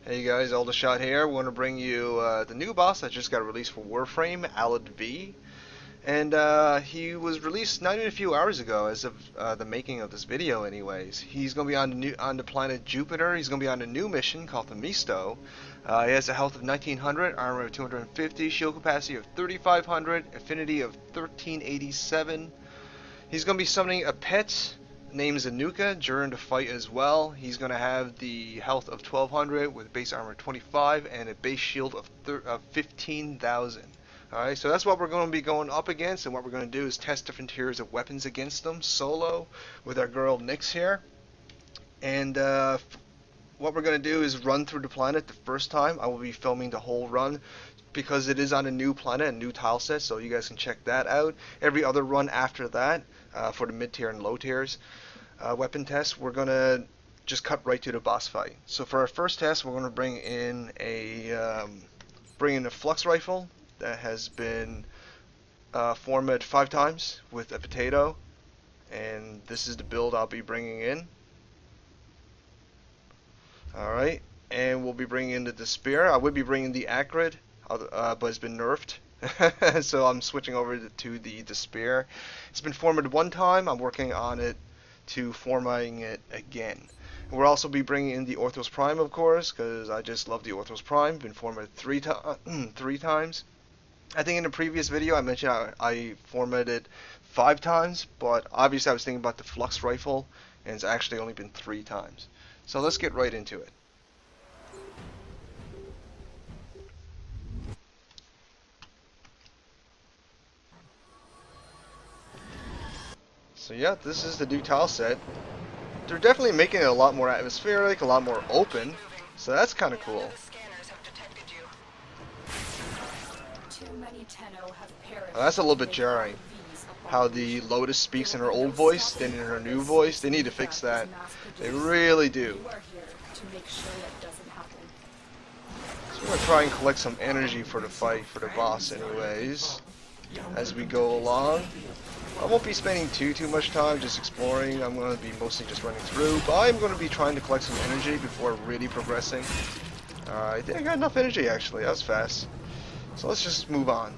Hey guys, Aldershot here. We want to bring you the new boss that just got released for Warframe ALAD V. And he was released not even a few hours ago as of the making of this video anyways. He's going to be on the planet Jupiter. He's going to be on a new mission called Themisto. He has a health of 1900, armor of 250, shield capacity of 3500, affinity of 1387. He's going to be summoning a pet named Zanuka during the fight as well. He's going to have the health of 1200 with base armor 25 and a base shield of 15,000. Alright, so that's what we're going to be going up against, and what we're going to do is test different tiers of weapons against them solo with our girl Nyx here. And what we're going to do is run through the planet the first time. I will be filming the whole run because it is on a new planet, a new tile set, so you guys can check that out. Every other run after that, for the mid tier and low tiers weapon tests, we're going to just cut right to the boss fight. So for our first test, we're going to bring in a flux rifle that has been formatted 5 times with a potato, and this is the build I'll be bringing in. Alright, and we'll be bringing in the Despair. I would be bringing the Acrid, but it's been nerfed. So I'm switching over to the Despair. It's been formatted 1 time. I'm working on it to formatting it again. We'll also be bringing in the Orthos Prime, of course, because I just love the Orthos Prime. Been formatted 3 times. I think in the previous video I mentioned I formatted 5 times, but obviously I was thinking about the Flux Rifle, and it's actually only been 3 times. So let's get right into it. So yeah, this is the new tile set. They're definitely making it a lot more atmospheric, a lot more open, so that's kind of cool. That's a little bit jarring, how the Lotus speaks in her old voice, then in her new voice. They need to fix that. They really do. So we're going to try and collect some energy for the fight, for the boss anyways, as we go along. I won't be spending too much time just exploring. I'm going to be mostly just running through, but I'm going to be trying to collect some energy before really progressing. I think I got enough energy actually. That was fast. So let's just move on.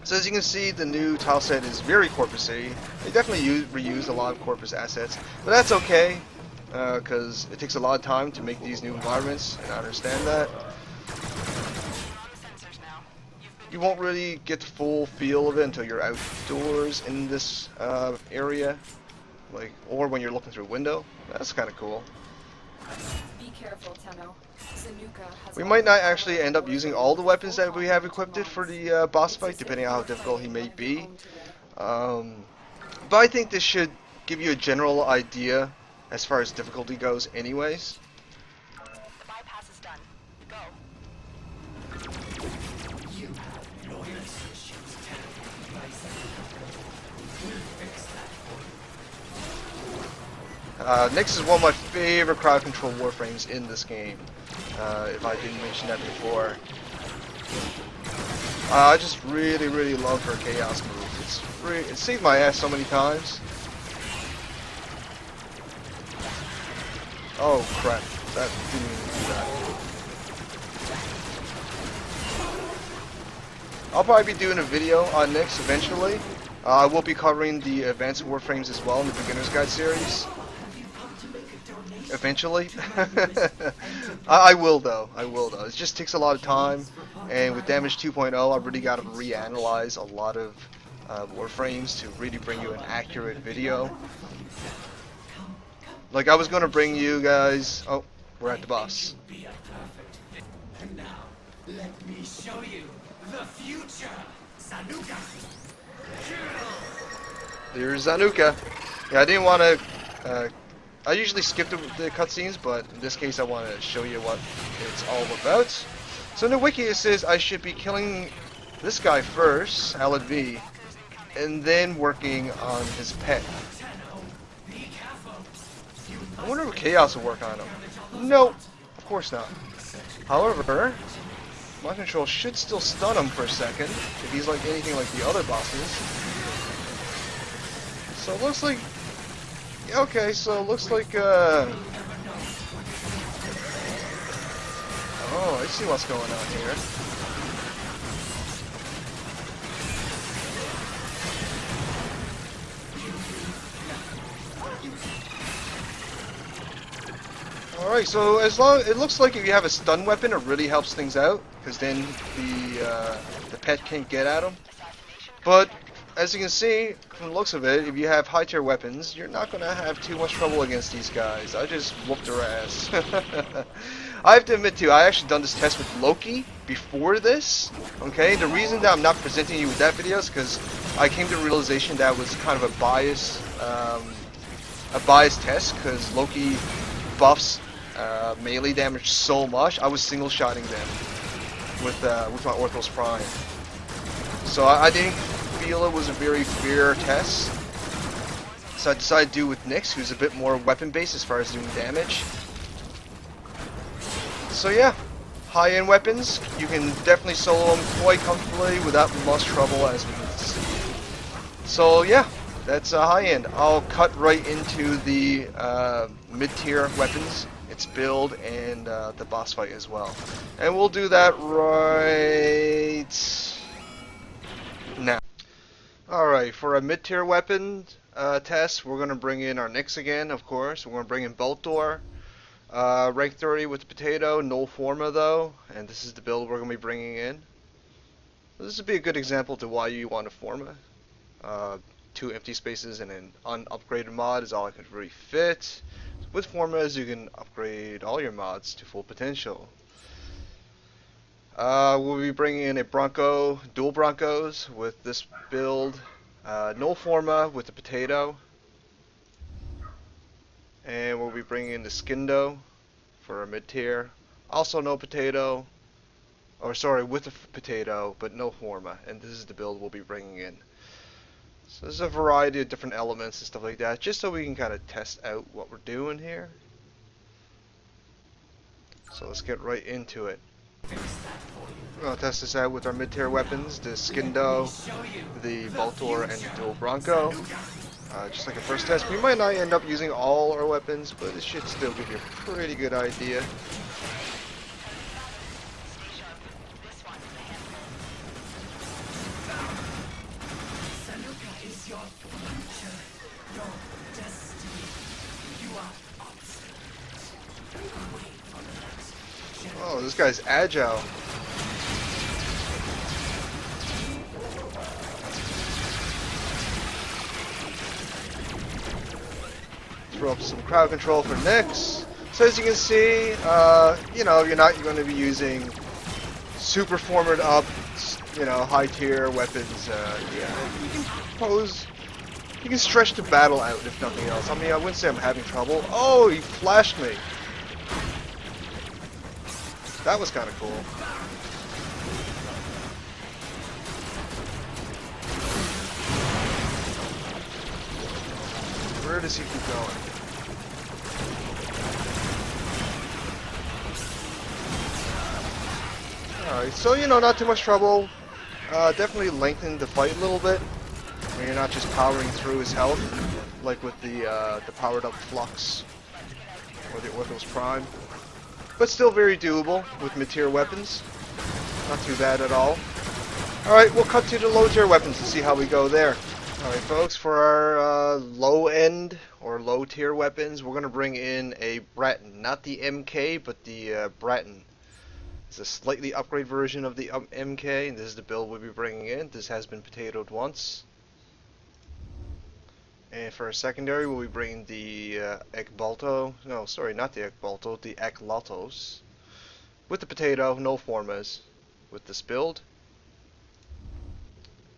So as you can see, the new tile set is very corpusy. They definitely reused a lot of corpus assets, but that's okay because it takes a lot of time to make these new environments, and I understand that. You won't really get the full feel of it until you're outdoors in this area, or when you're looking through a window. That's kind of cool. Be careful, Tenno. We might not actually end up using all the weapons that we have equipped for the boss fight, depending on how difficult he may be. But I think this should give you a general idea as far as difficulty goes anyways. The bypass is done. Go. Nyx is one of my favorite crowd control warframes in this game, if I didn't mention that before. I just really love her chaos move. It saved my ass so many times. Oh crap, that didn't even do that. I'll probably be doing a video on Nyx eventually. I will be covering the advanced warframes as well in the beginner's guide series. Eventually. I will though. It just takes a lot of time, and with Damage 2.0 I really got to reanalyze a lot of warframes to really bring you an accurate video. Like I was going to bring you guys... Oh, we're at the boss. And now, let me show you the future, Zanuka. There's Zanuka. Yeah, I didn't want to... I usually skip the cutscenes, but in this case I want to show you what it's all about. So in the wiki it says I should be killing this guy first, ALAD V, and then working on his pet. I wonder if Chaos will work on him. Nope, of course not. However, my control should still stun him for a second, if he's like anything like the other bosses. So it looks like... Okay, so it looks like Oh, I see what's going on here. Alright, so it looks like if you have a stun weapon, it really helps things out, because then the pet can't get at them. But as you can see from the looks of it, if you have high tier weapons, you're not gonna have too much trouble against these guys. I just whooped their ass. I have to admit too, I actually done this test with Loki before this. Okay, the reason that I'm not presenting you with that video is because I came to the realization that was kind of a biased test, because Loki buffs melee damage so much. I was single shotting them with my Orthos Prime, so I didn't feel it was a very fair test. So I decided to do it with Nyx, who's a bit more weapon based as far as doing damage. So yeah, high-end weapons, you can definitely solo them quite comfortably without much trouble, as we can see. So yeah, that's high-end. I'll cut right into the mid-tier weapons, its build, and the boss fight as well. And we'll do that right now. Alright, for a mid-tier weapon test, we're going to bring in our Nyx again, of course. We're going to bring in Boltor. Rank 30 with the potato, no Forma though, and this is the build we're going to be bringing in. This would be a good example to why you want a Forma. 2 empty spaces and an unupgraded mod is all it could really fit. With Formas, you can upgrade all your mods to full potential. We'll be bringing in a Bronco, dual Broncos with this build. No Forma with the potato. And we'll be bringing in the Skindo for a mid-tier. Also no potato. Or sorry, with a potato, but no Forma. And this is the build we'll be bringing in. So there's a variety of different elements and stuff like that, just so we can kind of test out what we're doing here. So let's get right into it. We're going to test this out with our mid-tier weapons, the Skindo, the Boltor, and the dual Bronco. Just like a first test, we might not end up using all our weapons, but it should still give you a pretty good idea. Oh, this guy's agile. Throw up some crowd control for Nyx. So as you can see, you know, you're not going to be using super formed up, you know, high tier weapons. Yeah, you can stretch the battle out if nothing else. I mean, I wouldn't say I'm having trouble. Oh, he flashed me. That was kind of cool. Where does he keep going? Alright, so you know, not too much trouble. Definitely lengthened the fight a little bit, when you're not just powering through his health, like with the powered up Flux or the Orthos Prime. But still very doable with mid-tier weapons. Not too bad at all. Alright, we'll cut to the low-tier weapons and see how we go there. Alright folks, for our low-end or low-tier weapons, we're going to bring in a Bratton. Not the MK, but the Bratton. It's a slightly upgrade version of the MK, and this is the build we'll be bringing in. This has been potatoed once. And for our secondary, we'll be bringing the Ekbalto. No, sorry, not the Ekbalto, the Eklotos. With the potato, no Formas. With this build.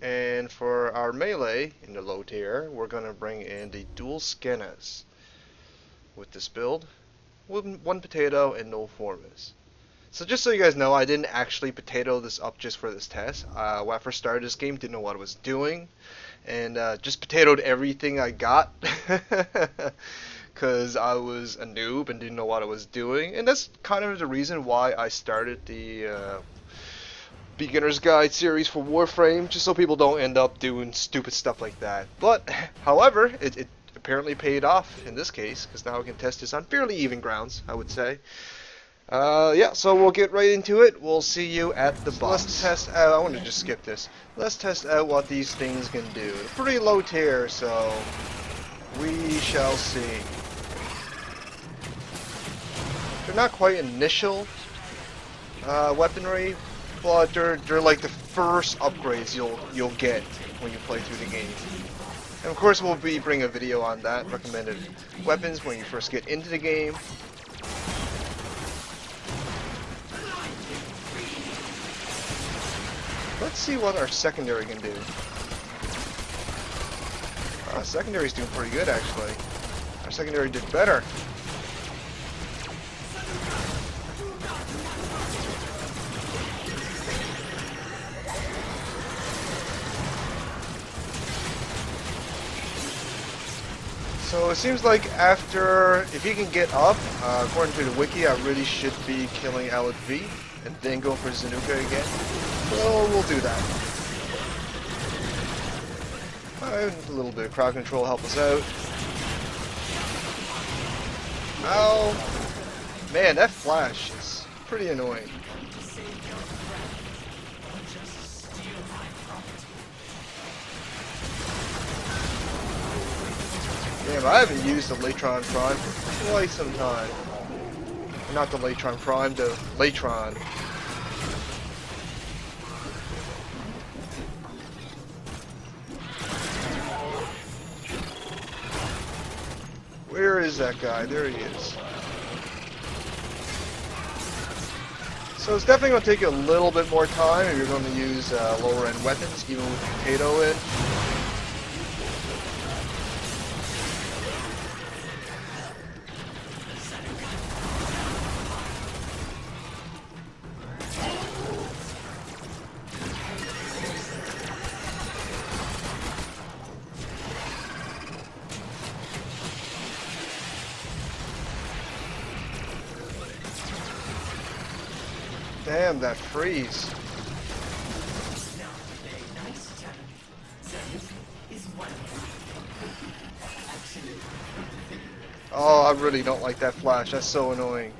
And for our melee, in the low tier, we're going to bring in the dual Skenas. With this build. With one potato and no Formas. So just so you guys know, I didn't actually potato this up just for this test. When I first started this game, didn't know what I was doing. And just potatoed everything I got. Because I was a noob and didn't know what I was doing. And that's kind of the reason why I started the Beginner's Guide series for Warframe. Just so people don't end up doing stupid stuff like that. But, however, it apparently paid off in this case. Because now I can test this on fairly even grounds, I would say. Yeah, so we'll get right into it. We'll see you at the boss. Let's test out. I want to just skip this. Let's test out what these things can do. Pretty low tier, so we shall see. They're not quite initial weaponry, but they're like the first upgrades you'll get when you play through the game. And of course, we'll be bringing a video on that, recommended weapons when you first get into the game. Let's see what our secondary can do. Secondary's doing pretty good, actually. Our secondary did better. So it seems like if he can get up, according to the wiki, I really should be killing ALAD V and then go for Zanuka again. So we'll do that. A little bit of crowd control help us out. Ow! Man, that flash is pretty annoying. Damn, I haven't used the Latron Prime for quite some time. Not the Latron Prime, the Latron. Where is that guy? There he is. So it's definitely going to take you a little bit more time if you're going to use lower end weapons, even with the potato in. Damn, that freeze. Oh, I really don't like that flash. That's so annoying.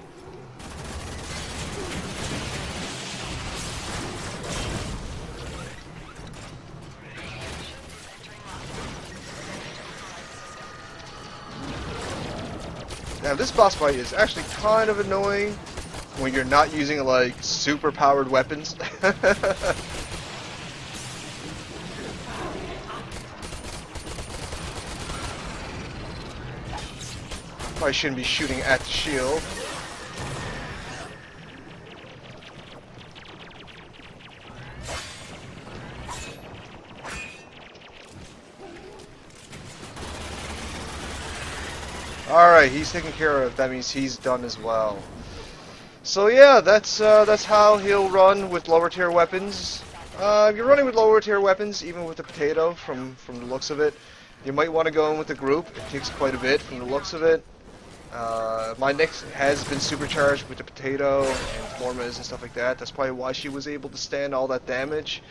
Now, this boss fight is actually kind of annoying when you're not using like super powered weapons. Probably shouldn't be shooting at the shield. Alright, he's taken care of. That means he's done as well. So yeah, that's how he'll run with lower tier weapons. If you're running with lower tier weapons, even with the potato, from the looks of it, you might want to go in with the group. It takes quite a bit from the looks of it. My Nyx has been supercharged with the potato and Flormes and stuff like that. That's probably why she was able to stand all that damage.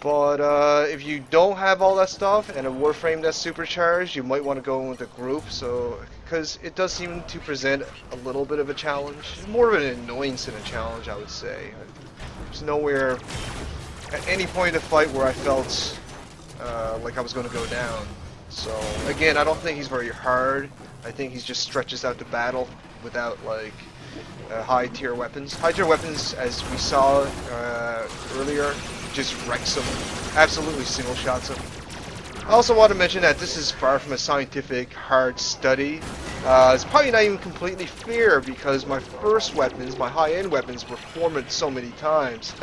But if you don't have all that stuff and a Warframe that's supercharged, you might want to go in with a group. So, because it does seem to present a little bit of a challenge, more of an annoyance than a challenge, I would say. There's nowhere at any point in the fight where I felt like I was going to go down. So again, I don't think he's very hard. I think he just stretches out the battle without like high tier weapons. High tier weapons, as we saw earlier, just wrecks them, absolutely single shots them. I also want to mention that this is far from a scientific hard study. It's probably not even completely fair because my first weapons, my high-end weapons, were formatted so many times.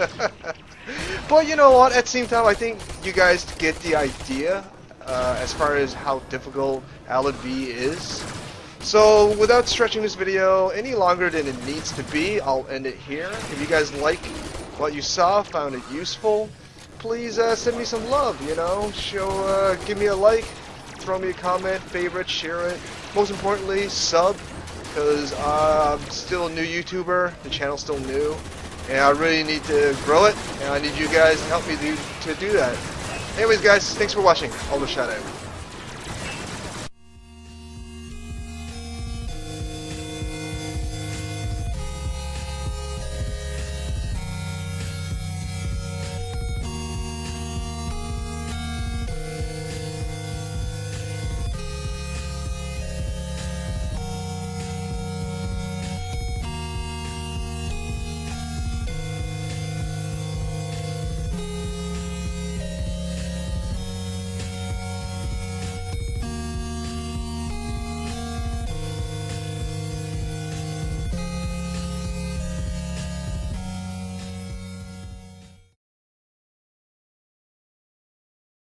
But you know what, at the same time I think you guys get the idea as far as how difficult ALAD V is. So without stretching this video any longer than it needs to be, I'll end it here. If you guys like what you saw, found it useful, please send me some love, you know, give me a like, throw me a comment, favorite, share it. Most importantly, sub, because I'm still a new YouTuber, the channel's still new, and I really need to grow it, and I need you guys to help me to do that. Anyways guys, thanks for watching, I'll shout out.